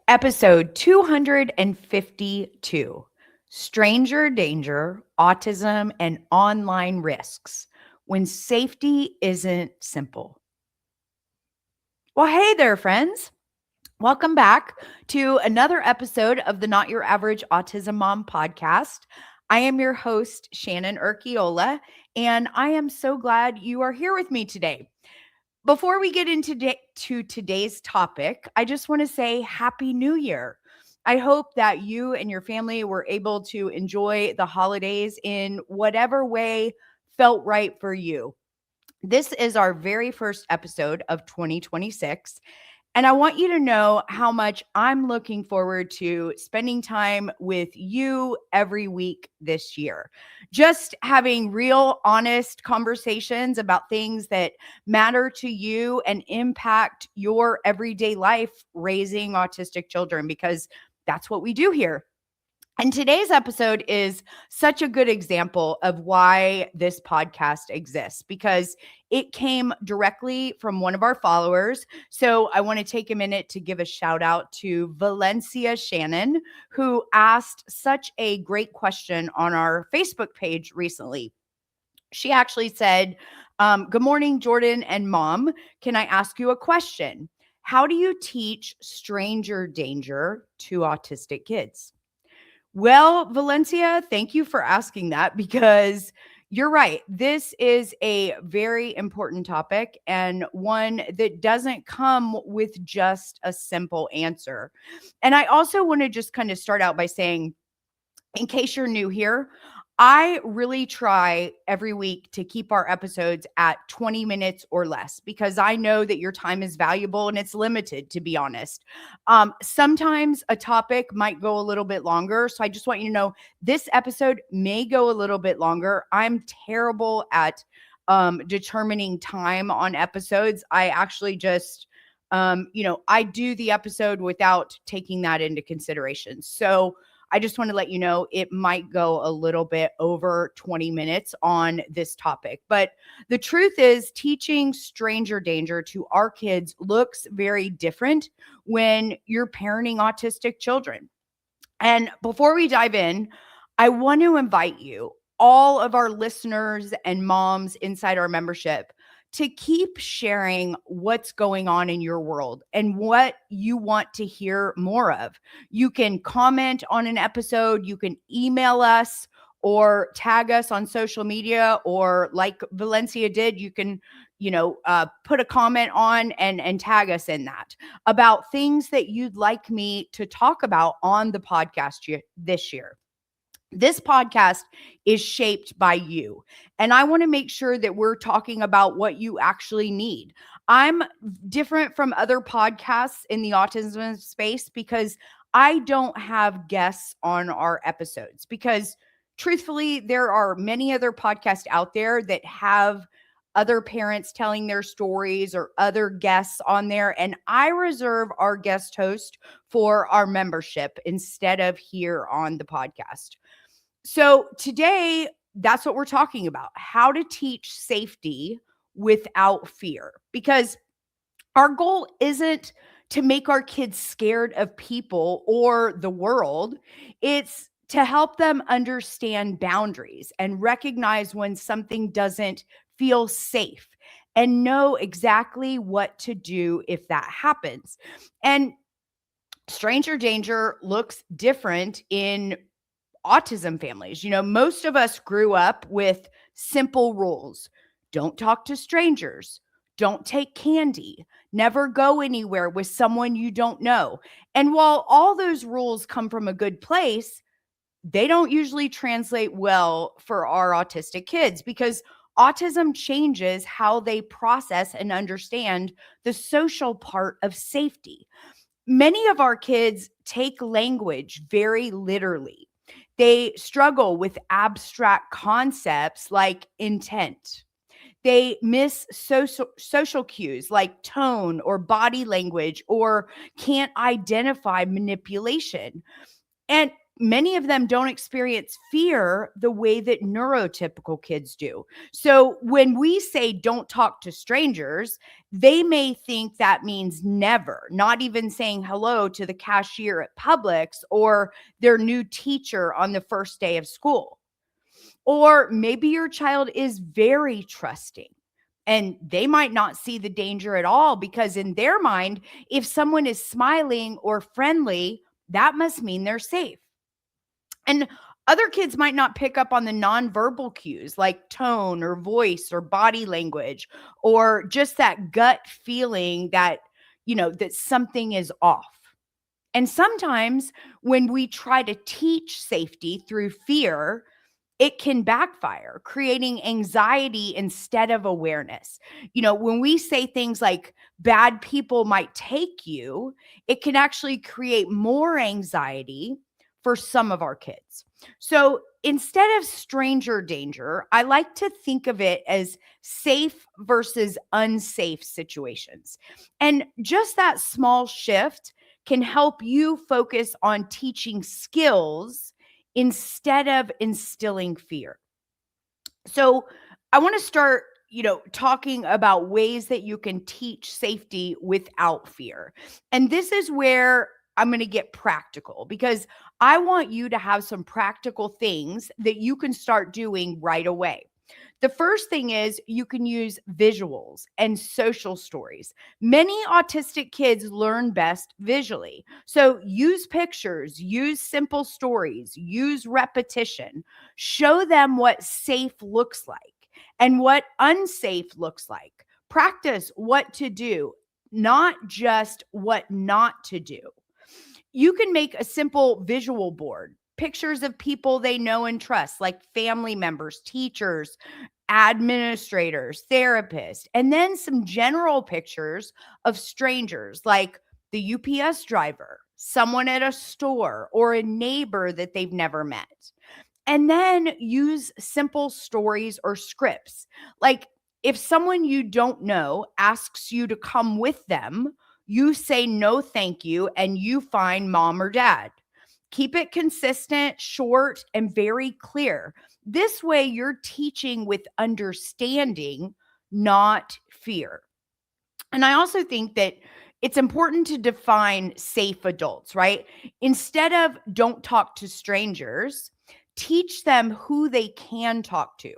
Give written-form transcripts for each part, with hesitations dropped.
Episode 252, Stranger Danger, Autism, and Online Risks, when safety isn't simple. Well, hey there, friends. Welcome back to another episode of the Not Your Average Autism Mom podcast. I am your host, Shannon Urquiola, and I am so glad you are here with me today. Before we get into today's topic, I just want to say Happy New Year. I hope that you and your family were able to enjoy the holidays in whatever way felt right for you. This is our very first episode of 2026. And I want you to know how much I'm looking forward to spending time with you every week this year. Just having real, honest conversations about things that matter to you and impact your everyday life raising autistic children, because that's what we do here. And today's episode is such a good example of why this podcast exists, because it came directly from one of our followers. So I want to take a minute to give a shout out to Valencia Shannon, who asked such a great question on our Facebook page recently. She actually said, "Good morning, Jordan and Mom. Can I ask you a question? How do you teach stranger danger to autistic kids?" Well, Valencia, thank you for asking that, because you're right. This is a very important topic and one that doesn't come with just a simple answer. And I also want to just kind of start out by saying, in case you're new here, I really try every week to keep our episodes at 20 minutes or less, because I know that your time is valuable and it's limited, to be honest. Sometimes a topic might go a little bit longer. So I just want you to know this episode may go a little bit longer. I'm terrible at determining time on episodes. I actually just, I do the episode without taking that into consideration. So I just want to let you know it might go a little bit over 20 minutes on this topic. But the truth is, teaching stranger danger to our kids looks very different when you're parenting autistic children. And before we dive in, I want to invite you, all of our listeners and moms inside our membership, to keep sharing what's going on in your world and what you want to hear more of. You can comment on an episode, you can email us or tag us on social media, or like Valencia did, you can put a comment on and tag us in that about things that you'd like me to talk about on the podcast this year. This podcast is shaped by you, and I want to make sure that we're talking about what you actually need. I'm different from other podcasts in the autism space because I don't have guests on our episodes, because truthfully, there are many other podcasts out there that have other parents telling their stories or other guests on there. And I reserve our guest host for our membership instead of here on the podcast. So today, that's what we're talking about: how to teach safety without fear. Because our goal isn't to make our kids scared of people or the world. It's to help them understand boundaries and recognize when something doesn't feel safe and know exactly what to do if that happens. And stranger danger looks different in autism families. Most of us grew up with simple rules: don't talk to strangers, don't take candy, never go anywhere with someone you don't know. And while all those rules come from a good place, they don't usually translate well for our autistic kids, because autism changes how they process and understand the social part of safety. Many of our kids take language very literally. They struggle with abstract concepts like intent. They miss social cues like tone or body language, or can't identify manipulation. And many of them don't experience fear the way that neurotypical kids do. So when we say don't talk to strangers, they may think that means never, not even saying hello to the cashier at Publix or their new teacher on the first day of school. Or maybe your child is very trusting and they might not see the danger at all because, in their mind, if someone is smiling or friendly, that must mean they're safe. And other kids might not pick up on the nonverbal cues like tone or voice or body language, or just that gut feeling that, that something is off. And sometimes when we try to teach safety through fear, it can backfire, creating anxiety instead of awareness. When we say things like bad people might take you, it can actually create more anxiety for some of our kids. So instead of stranger danger, I like to think of it as safe versus unsafe situations. And just that small shift can help you focus on teaching skills instead of instilling fear. So I want to start, talking about ways that you can teach safety without fear. And this is where I'm going to get practical because I want you to have some practical things that you can start doing right away. The first thing is you can use visuals and social stories. Many autistic kids learn best visually. So use pictures, use simple stories, use repetition. Show them what safe looks like and what unsafe looks like. Practice what to do, not just what not to do. You can make a simple visual board, pictures of people they know and trust, like family members, teachers, administrators, therapists, and then some general pictures of strangers like the UPS driver, someone at a store, or a neighbor that they've never met. And then use simple stories or scripts. Like if someone you don't know asks you to come with them, you say no, thank you, and you find mom or dad. Keep it consistent, short, and very clear. This way, you're teaching with understanding, not fear. And I also think that it's important to define safe adults, right? Instead of don't talk to strangers, teach them who they can talk to.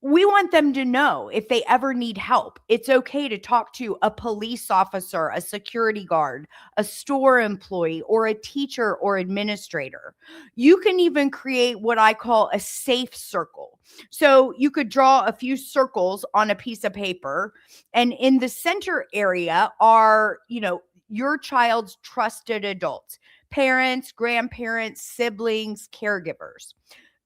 We want them to know if they ever need help, it's okay to talk to a police officer, a security guard, a store employee, or a teacher or administrator. You can even create what I call a safe circle. So you could draw a few circles on a piece of paper, and in the center area are, your child's trusted adults, parents, grandparents, siblings, caregivers.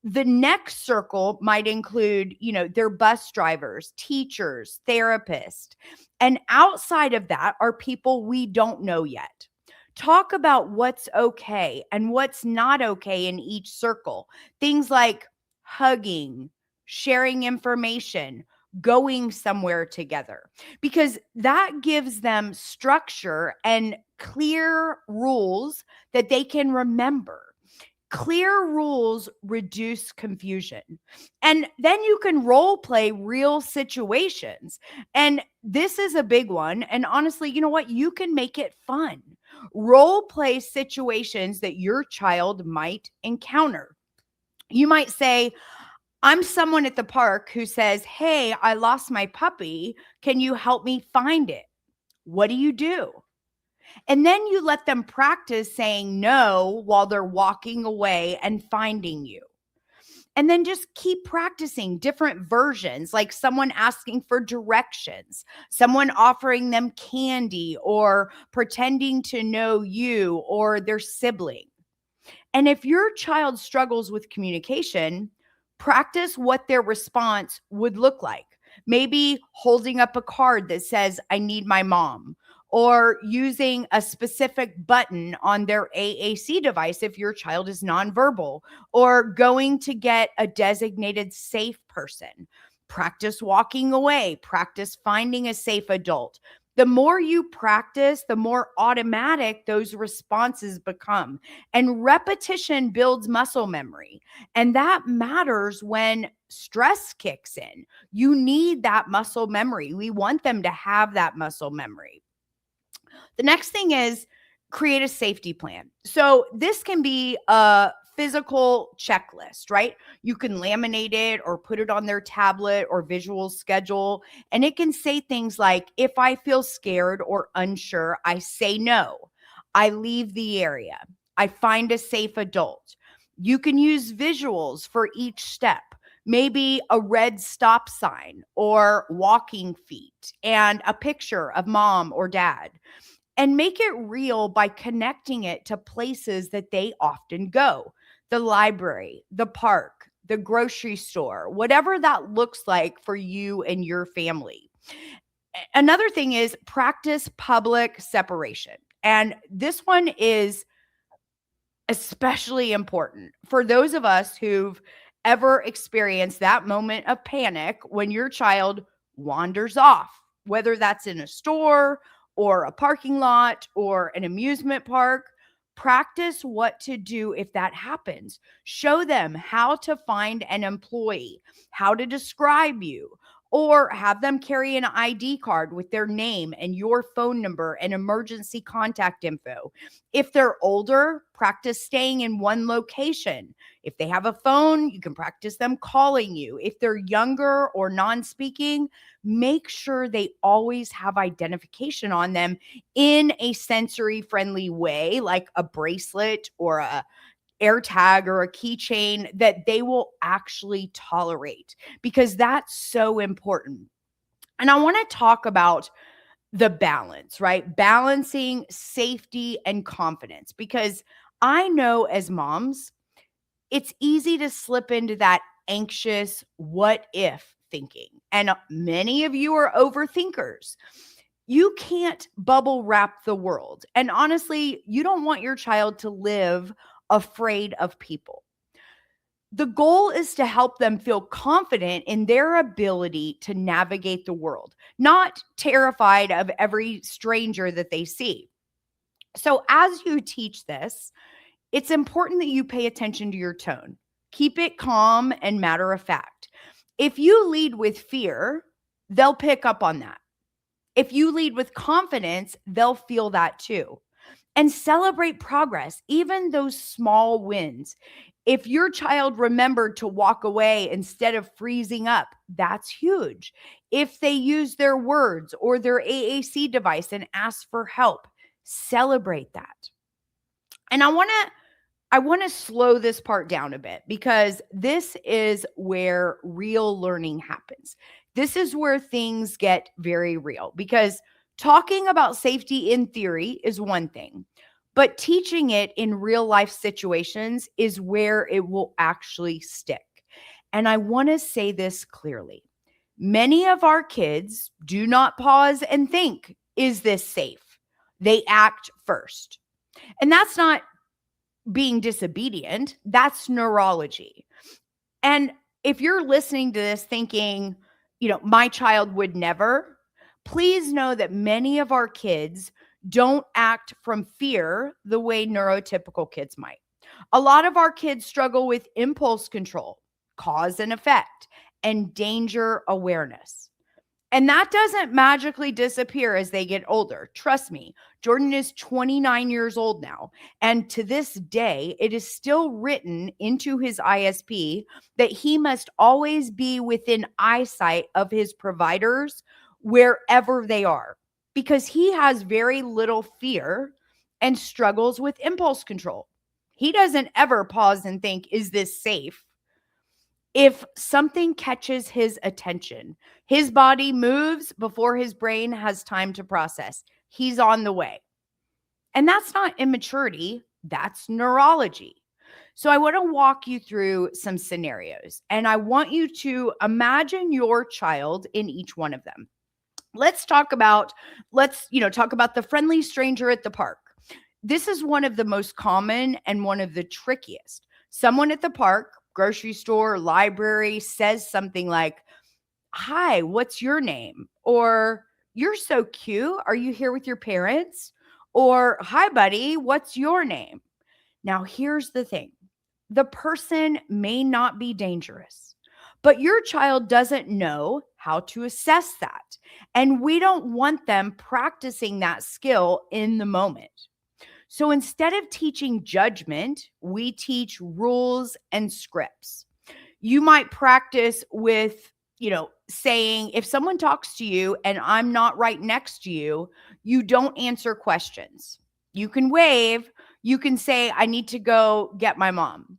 The next circle might include, their bus drivers, teachers, therapists. And outside of that are people we don't know yet. Talk about what's okay and what's not okay in each circle. Things like hugging, sharing information, going somewhere together, because that gives them structure and clear rules that they can remember. Clear rules reduce confusion. And then you can role play real situations. And this is a big one. And honestly, you know what? You can make it fun. Role play situations that your child might encounter. You might say, I'm someone at the park who says, "Hey, I lost my puppy. Can you help me find it?" What do you do? And then you let them practice saying no while they're walking away and finding you. And then just keep practicing different versions, like someone asking for directions, someone offering them candy, or pretending to know you or their sibling. And if your child struggles with communication, practice what their response would look like. Maybe holding up a card that says, "I need my mom," or using a specific button on their AAC device if your child is nonverbal, or going to get a designated safe person. Practice walking away, practice finding a safe adult. The more you practice, the more automatic those responses become. And repetition builds muscle memory. And that matters when stress kicks in. You need that muscle memory. We want them to have that muscle memory. The next thing is create a safety plan. So this can be a physical checklist, right? You can laminate it or put it on their tablet or visual schedule. And it can say things like, if I feel scared or unsure, I say no. I leave the area. I find a safe adult. You can use visuals for each step. Maybe a red stop sign or walking feet and a picture of mom or dad, and make it real by connecting it to places that they often go: the library, the park, the grocery store, whatever that looks like for you and your family. Another thing is practice public separation. And this one is especially important for those of us who've ever experienced that moment of panic when your child wanders off, whether that's in a store or a parking lot or an amusement park. Practice what to do if that happens. Show them how to find an employee, how to describe you, or have them carry an ID card with their name and your phone number and emergency contact info. If they're older, practice staying in one location. If they have a phone, you can practice them calling you. If they're younger or non-speaking, make sure they always have identification on them in a sensory-friendly way, like a bracelet or a AirTag or a keychain that they will actually tolerate, because that's so important. And I want to talk about the balance, right? Balancing safety and confidence, because I know as moms, it's easy to slip into that anxious what if thinking. And many of you are overthinkers. You can't bubble wrap the world. And honestly, you don't want your child to live afraid of people. The goal is to help them feel confident in their ability to navigate the world, not terrified of every stranger that they see. So, as you teach this, it's important that you pay attention to your tone. Keep it calm and matter of fact. If you lead with fear, they'll pick up on that. If you lead with confidence, they'll feel that too. And celebrate progress, even those small wins. If your child remembered to walk away instead of freezing up, that's huge. If they use their words or their AAC device and ask for help, celebrate that. And I want to slow this part down a bit, because this is where real learning happens. This is where things get very real, because talking about safety in theory is one thing, but teaching it in real life situations is where it will actually stick. And I want to say this clearly. Many of our kids do not pause and think, is this safe? They act first. And that's not being disobedient, that's neurology. And if you're listening to this thinking, my child would never, please know that many of our kids don't act from fear the way neurotypical kids might. A lot of our kids struggle with impulse control, cause and effect, and danger awareness. And that doesn't magically disappear as they get older. Trust me, Jordan is 29 years old now. And to this day, it is still written into his ISP that he must always be within eyesight of his providers wherever they are, because he has very little fear and struggles with impulse control. He doesn't ever pause and think, is this safe? If something catches his attention, his body moves before his brain has time to process. He's on the way. And that's not immaturity, that's neurology. So I want to walk you through some scenarios, and I want you to imagine your child in each one of them. Let's talk about the friendly stranger at the park. This is one of the most common and one of the trickiest. Someone at the park, grocery store, library says something like, "Hi, what's your name?" Or, you're so cute. Are you here with your parents? Or, hi, buddy, what's your name? Now, here's the thing, the person may not be dangerous, but your child doesn't know how to assess that. And we don't want them practicing that skill in the moment. So instead of teaching judgment, we teach rules and scripts. You might practice with, saying, if someone talks to you and I'm not right next to you, you don't answer questions. You can wave, you can say, I need to go get my mom.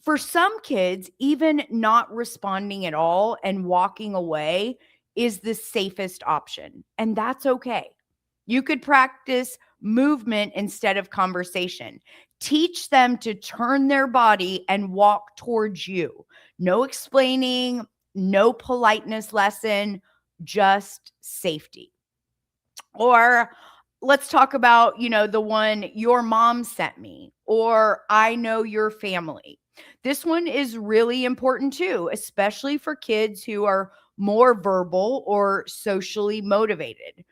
For some kids, even not responding at all and walking away is the safest option, and that's okay. You could practice movement instead of conversation. Teach them to turn their body and walk towards you. No explaining, no politeness lesson, just safety. Or let's talk about, the one your mom sent me, or I know your family. This one is really important too, especially for kids who are more verbal or socially motivated.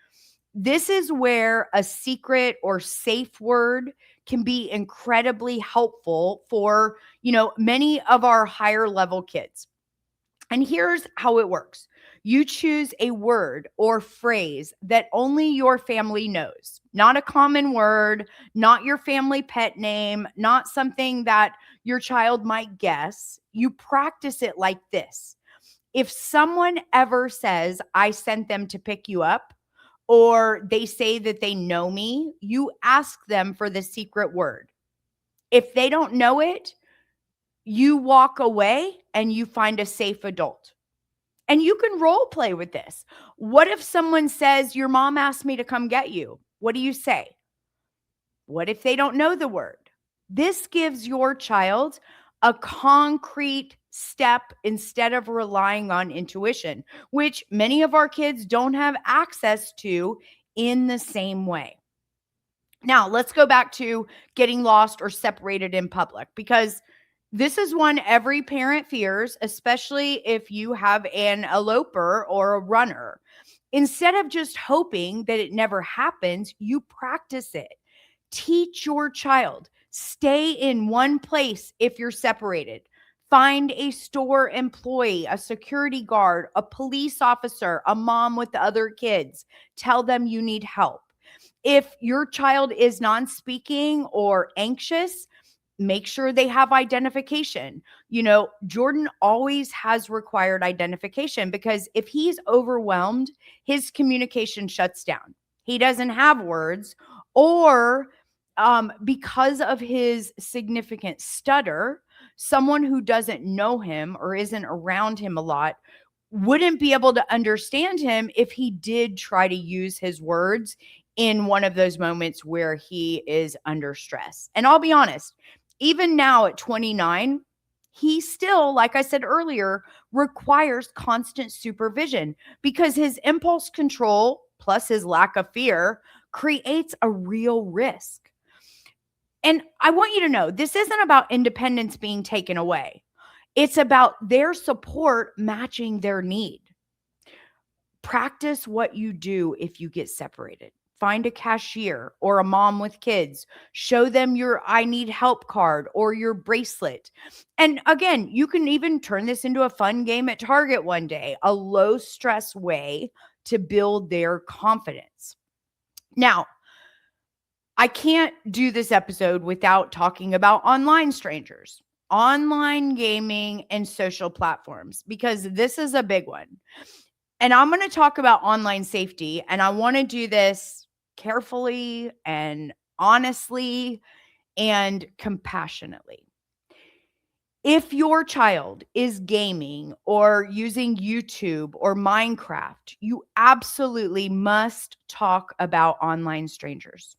This is where a secret or safe word can be incredibly helpful for, many of our higher level kids. And here's how it works. You choose a word or phrase that only your family knows, not a common word, not your family pet name, not something that your child might guess. You practice it like this. If someone ever says, I sent them to pick you up, or they say that they know me, you ask them for the secret word. If they don't know it, you walk away and you find a safe adult. And you can role play with this. What if someone says, your mom asked me to come get you? What do you say? What if they don't know the word? This gives your child a concrete step instead of relying on intuition, which many of our kids don't have access to in the same way. Now, let's go back to getting lost or separated in public, because this is one every parent fears, especially if you have an eloper or a runner. Instead of just hoping that it never happens, you practice it. Teach your child. Stay in one place if you're separated. Find a store employee, a security guard, a police officer, a mom with the other kids. Tell them you need help. If your child is non-speaking or anxious, make sure they have identification. Jordan always has required identification, because if he's overwhelmed, his communication shuts down. He doesn't have words, or because of his significant stutter, someone who doesn't know him or isn't around him a lot wouldn't be able to understand him if he did try to use his words in one of those moments where he is under stress. And I'll be honest, even now at 29, he still, like I said earlier, requires constant supervision, because his impulse control plus his lack of fear creates a real risk. And I want you to know, this isn't about independence being taken away. It's about their support matching their need. Practice what you do if you get separated. Find a cashier or a mom with kids. Show them your I need help card or your bracelet. And again, you can even turn this into a fun game at Target one day, a low stress way to build their confidence. Now, I can't do this episode without talking about online strangers, online gaming, and social platforms, because this is a big one. And I'm going to talk about online safety, and I want to do this carefully and honestly and compassionately. If your child is gaming or using YouTube or Minecraft, you absolutely must talk about online strangers.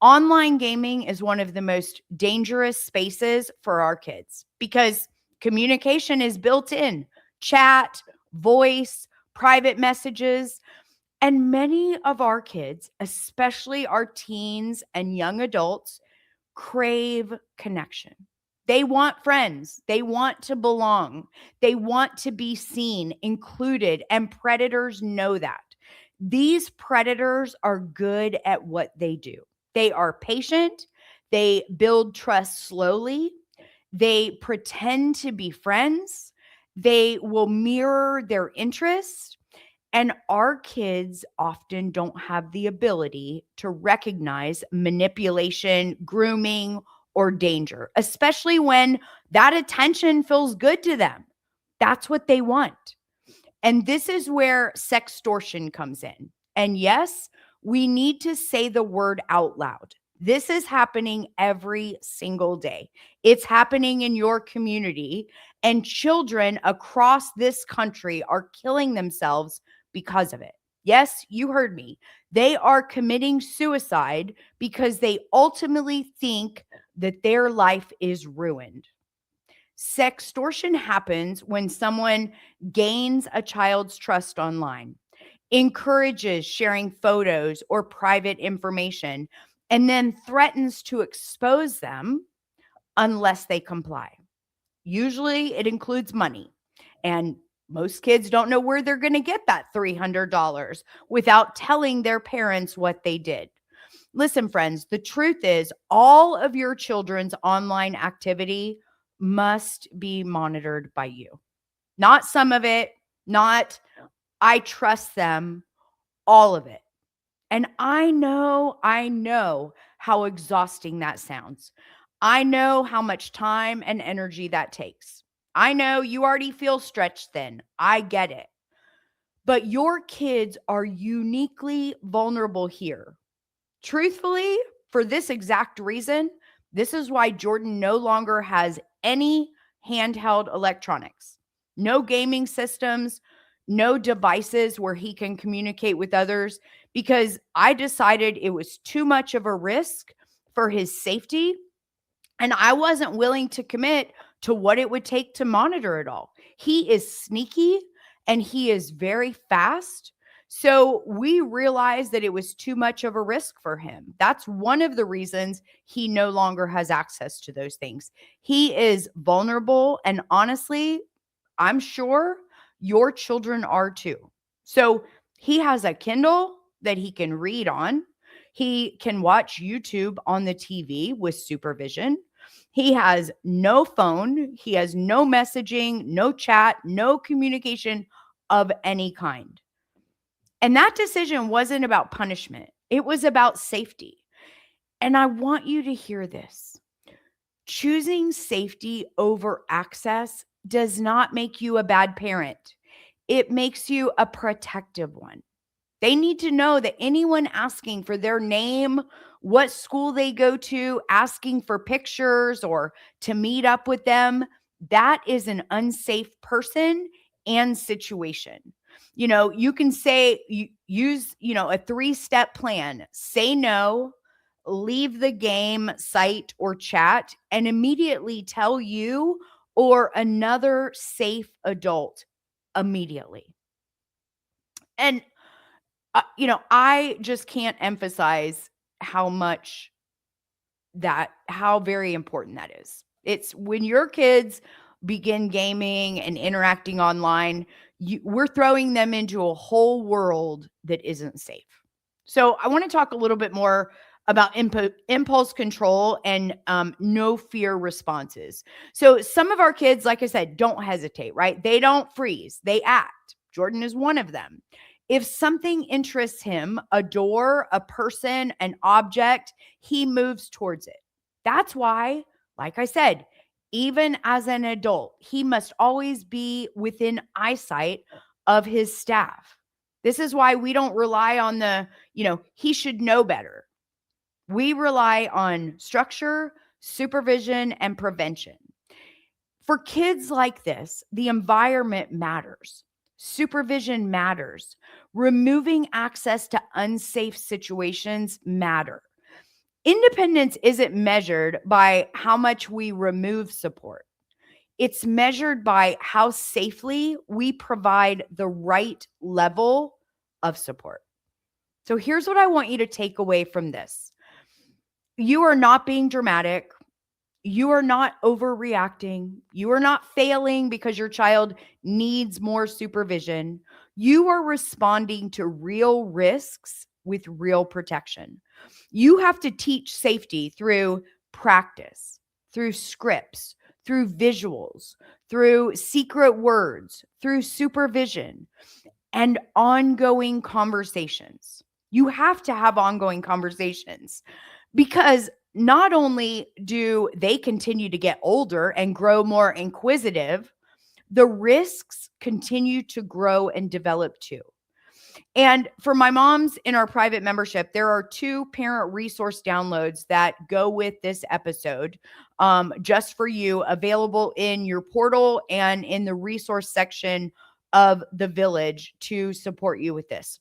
Online gaming is one of the most dangerous spaces for our kids, because communication is built in: chat, voice, private messages. And many of our kids, especially our teens and young adults, crave connection. They want friends. They want to belong. They want to be seen, included, and predators know that. These predators are good at what they do. They are patient, they build trust slowly, they pretend to be friends, they will mirror their interests. And our kids often don't have the ability to recognize manipulation, grooming, or danger, especially when that attention feels good to them. That's what they want. And this is where sextortion comes in. And yes, we need to say the word out loud. This is happening every single day. It's happening in your community, and children across this country are killing themselves because of it. Yes, you heard me. They are committing suicide because they ultimately think that their life is ruined. Sextortion happens when someone gains a child's trust online, encourages sharing photos or private information, and then threatens to expose them unless they comply. Usually it includes money. And most kids don't know where they're going to get that $300 without telling their parents what they did. Listen, friends, the truth is all of your children's online activity must be monitored by you. Not some of it, not I trust them, all of it. And I know how exhausting that sounds. I know how much time and energy that takes. I know you already feel stretched thin. I get it. But your kids are uniquely vulnerable here. Truthfully, for this exact reason, this is why Jordan no longer has any handheld electronics, no gaming systems, no devices where he can communicate with others, because I decided it was too much of a risk for his safety. And I wasn't willing to commit to what it would take to monitor it all. He is sneaky and he is very fast. So we realized that it was too much of a risk for him. That's one of the reasons he no longer has access to those things. He is vulnerable. And honestly, I'm sure your children are too. So he has a Kindle that he can read on. He can watch YouTube on the TV with supervision. He has no phone. He has no messaging, no chat, no communication of any kind. And that decision wasn't about punishment, it was about safety. And I want you to hear this. Choosing safety over access does not make you a bad parent. It makes you a protective one. They need to know that anyone asking for their name, what school they go to, asking for pictures or to meet up with them, that is an unsafe person and situation. You can say, use, a 3-step plan. Say no, leave the game, site, or chat, and immediately tell you or another safe adult immediately. And I just can't emphasize how very important that is. It's when your kids begin gaming and interacting online, we're throwing them into a whole world that isn't safe. So I want to talk a little bit more about impulse control and no fear responses. So some of our kids, like I said, don't hesitate, right? They don't freeze, they act. Jordan is one of them. If something interests him, a door, a person, an object, he moves towards it. That's why, like I said, even as an adult, he must always be within eyesight of his staff. This is why we don't rely on he should know better. We rely on structure, supervision, and prevention. For kids like this, the environment matters. Supervision matters. Removing access to unsafe situations matter. Independence isn't measured by how much we remove support. It's measured by how safely we provide the right level of support. So here's what I want you to take away from this. You are not being dramatic. You are not overreacting. You are not failing because your child needs more supervision. You are responding to real risks with real protection. You have to teach safety through practice, through scripts, through visuals, through secret words, through supervision, and ongoing conversations. You have to have ongoing conversations because not only do they continue to get older and grow more inquisitive, the risks continue to grow and develop too. And for my moms in our private membership, there are 2 parent resource downloads that go with this episode, just for you, available in your portal and in the resource section of the village to support you with this.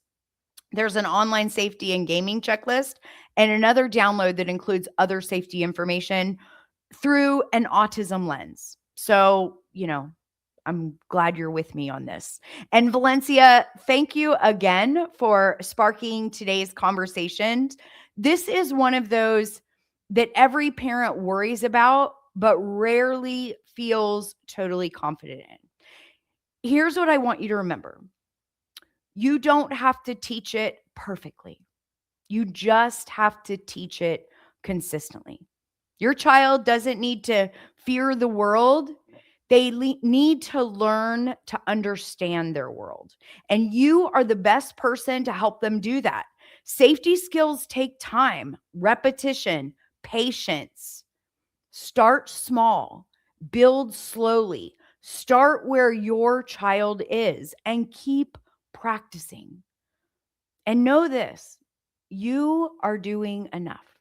There's an online safety and gaming checklist and another download that includes other safety information through an autism lens. So, I'm glad you're with me on this. And Valencia, thank you again for sparking today's conversation. This is one of those that every parent worries about, but rarely feels totally confident in. Here's what I want you to remember. You don't have to teach it perfectly. You just have to teach it consistently. Your child doesn't need to fear the world. They need to learn to understand their world. And you are the best person to help them do that. Safety skills take time, repetition, patience. Start small, build slowly, start where your child is, and keep practicing. And know this, you are doing enough.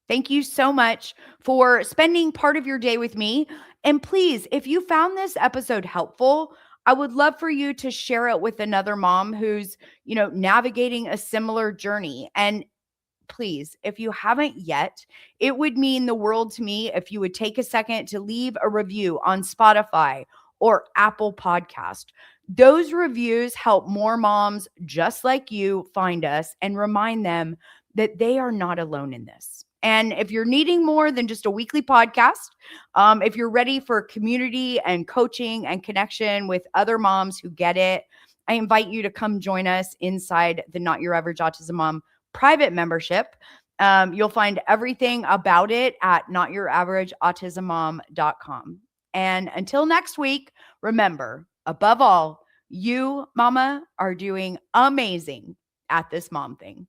Thank you so much for spending part of your day with me. And please, if you found this episode helpful, I would love for you to share it with another mom who's, navigating a similar journey. And please, if you haven't yet, it would mean the world to me if you would take a second to leave a review on Spotify or Apple Podcast. Those reviews help more moms just like you find us and remind them that they are not alone in this. And if you're needing more than just a weekly podcast, if you're ready for community and coaching and connection with other moms who get it, I invite you to come join us inside the Not Your Average Autism Mom private membership. You'll find everything about it at notyouraverageautismmom.com. And until next week, remember, above all, you, mama, are doing amazing at this mom thing.